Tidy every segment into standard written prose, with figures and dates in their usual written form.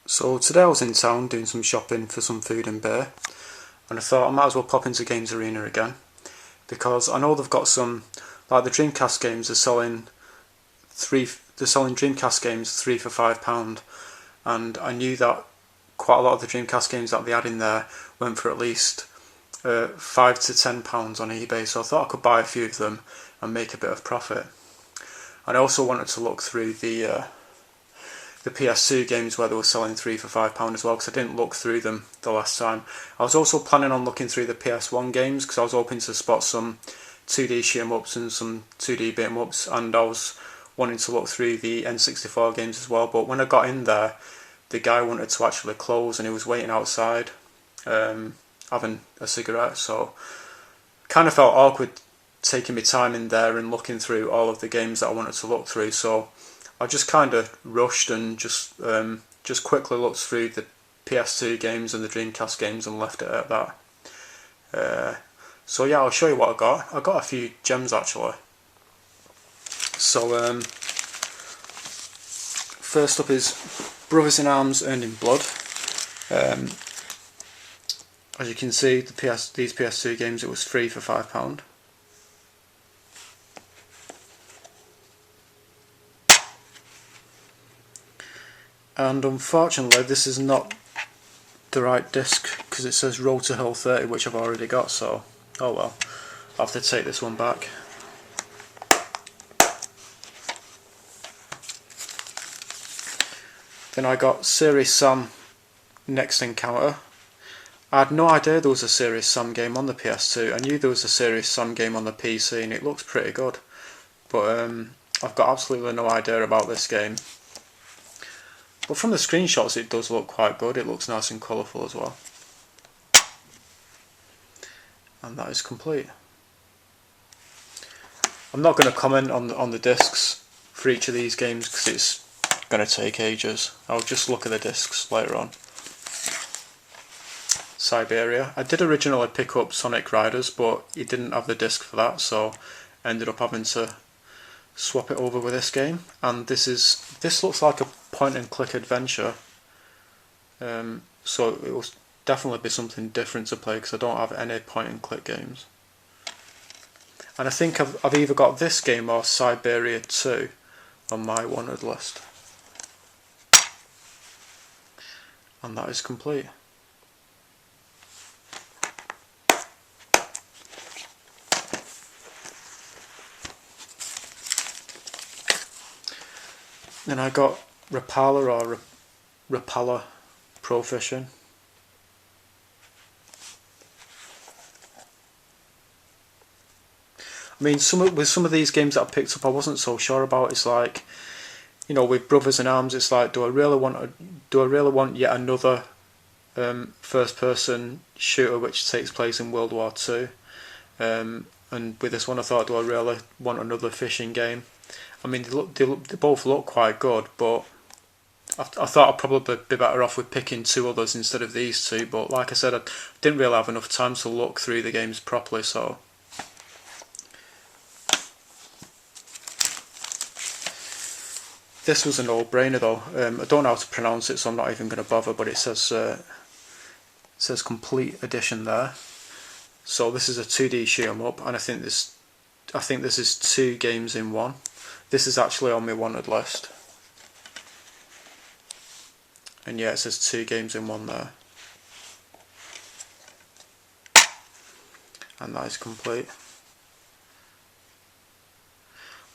So today I was in town doing some shopping for some food and beer, and I thought I might as well pop into Games Arena again, because I know they've got some, like the Dreamcast games, they're selling Dreamcast games 3 for £5, and I knew that quite a lot of the Dreamcast games that they had in there went for at least £5 to £10 on eBay, so I thought I could buy a few of them and make a bit of profit. And I also wanted to look through the PS2 games where they were selling 3 for £5 as well, because I didn't look through them the last time. I was also planning on looking through the PS1 games because I was hoping to spot some 2D shoot 'em ups and some 2D beat 'em ups, and I was wanting to look through the N64 games as well. But when I got in there, the guy wanted to actually close and he was waiting outside having a cigarette, so kind of felt awkward taking my time in there and looking through all of the games that I wanted to look through. So I just kind of rushed and just quickly looked through the PS2 games and the Dreamcast games and left it at that. So yeah, I'll show you what I got. I got a few gems actually. So first up is Brothers in Arms Earned in Blood. As you can see, these PS2 games, it was free for £5. And unfortunately this is not the right disc because it says Road to Hell 30, which I've already got, so oh well, I'll have to take this one back. Then I got Serious Sam Next Encounter. I had no idea there was a Serious Sam game on the PS2. I knew there was a Serious Sam game on the PC and it looks pretty good, but I've got absolutely no idea about this game. But from the screenshots it does look quite good, it looks nice and colourful as well. And that is complete. I'm not going to comment on the discs for each of these games because it's going to take ages. I'll just look at the discs later on. Siberia. I did originally pick up Sonic Riders, but it didn't have the disc for that, so I ended up having to swap it over with this game. And this looks like a point and click adventure, so it will definitely be something different to play because I don't have any point and click games. And I think I've either got this game or Siberia 2 on my wanted list. And that is complete. Then I got Rapala or Rapala Pro Fishing. I mean, with some of these games that I picked up, I wasn't so sure about. It's like, you know, with Brothers in Arms, it's like, do I really want yet another first-person shooter which takes place in World War II? And with this one, I thought, do I really want another fishing game? I mean, they both look quite good, but I thought I'd probably be better off with picking two others instead of these two. But like I said, I didn't really have enough time to look through the games properly, so. This was a no-brainer though. I don't know how to pronounce it, so I'm not even going to bother, but it says complete edition there. So this is a 2D shoot 'em up, and I think this is 2 games in one. This is actually on my wanted list. And yeah, it says 2 games in one there. And that is complete.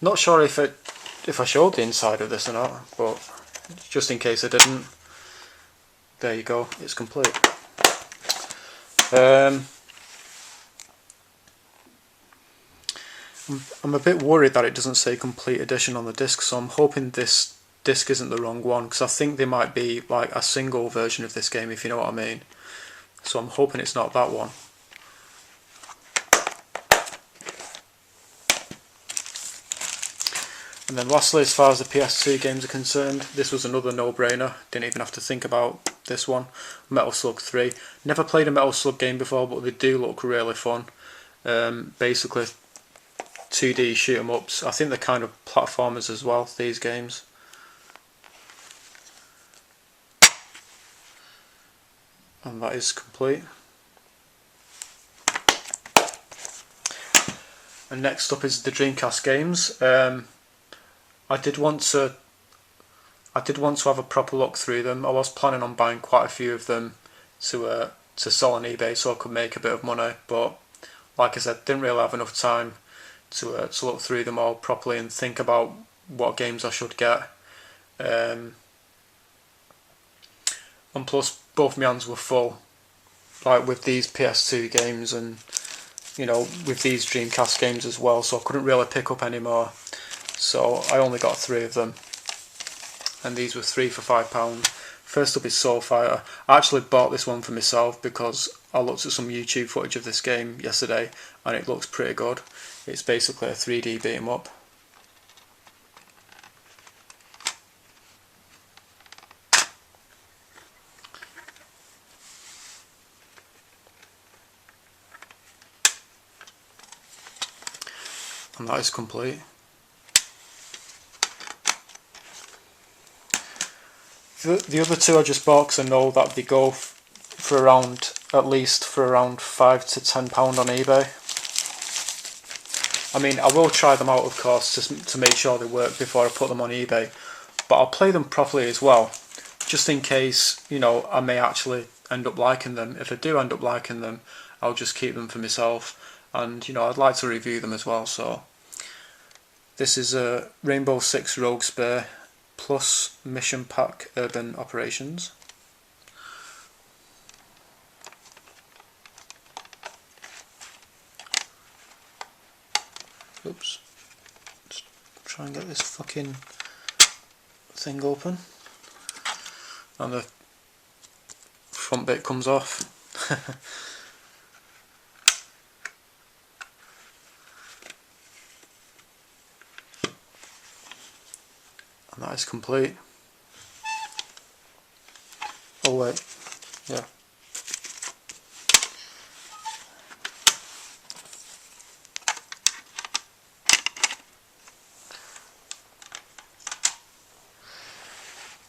Not sure if I showed the inside of this or not, but just in case I didn't, there you go, it's complete. I'm a bit worried that it doesn't say complete edition on the disc, so I'm hoping this disc isn't the wrong one, because I think there might be like a single version of this game, if you know what I mean. So I'm hoping it's not that one. And then lastly, as far as the PS2 games are concerned, this was another no-brainer. Didn't even have to think about this one. Metal Slug 3. Never played a Metal Slug game before, but they do look really fun. Basically 2D shoot 'em ups. I think they're kind of platformers as well, these games. And that is complete. And next up is the Dreamcast games. I did want to have a proper look through them. I was planning on buying quite a few of them to sell on eBay so I could make a bit of money, but like I said, didn't really have enough time to look through them all properly and think about what games I should get. And plus, both my hands were full, like with these PS2 games and with these Dreamcast games as well, so I couldn't really pick up any more. So I only got 3 of them, and these were 3 for £5. First up is Soul Fighter. I actually bought this one for myself because I looked at some YouTube footage of this game yesterday and it looks pretty good. It's basically a 3D beat 'em up. And that is complete. The other 2 I just bought because I know that they go for at least around £5 to £10 on eBay. I mean, I will try them out, of course, to make sure they work before I put them on eBay, but I'll play them properly as well, just in case, I may actually end up liking them. If I do end up liking them, I'll just keep them for myself, and I'd like to review them as well. So this is a Rainbow Six Rogue Spear plus Mission Pack Urban Operations. Oops. Let's try and get this fucking thing open. And the front bit comes off. And that is complete. Oh wait, yeah.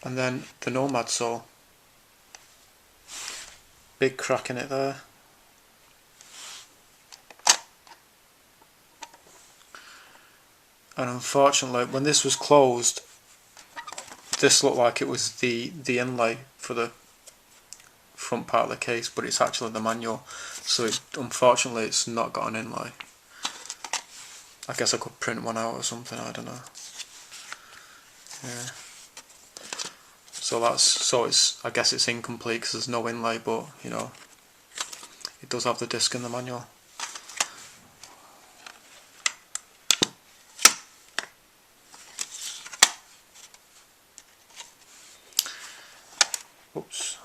And then the Nomad Soul. Big crack in it there. And unfortunately, when this was closed, this looked like it was the inlay for the front part of the case, but it's actually the manual. So unfortunately, it's not got an inlay. I guess I could print one out or something. I don't know. Yeah. So I guess it's incomplete because there's no inlay, but it does have the disc in the manual. Oops.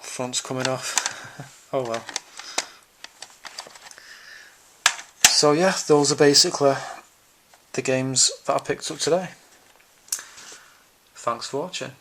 Front's coming off. Oh well. So yeah, those are basically the games that I picked up today. Thanks for watching.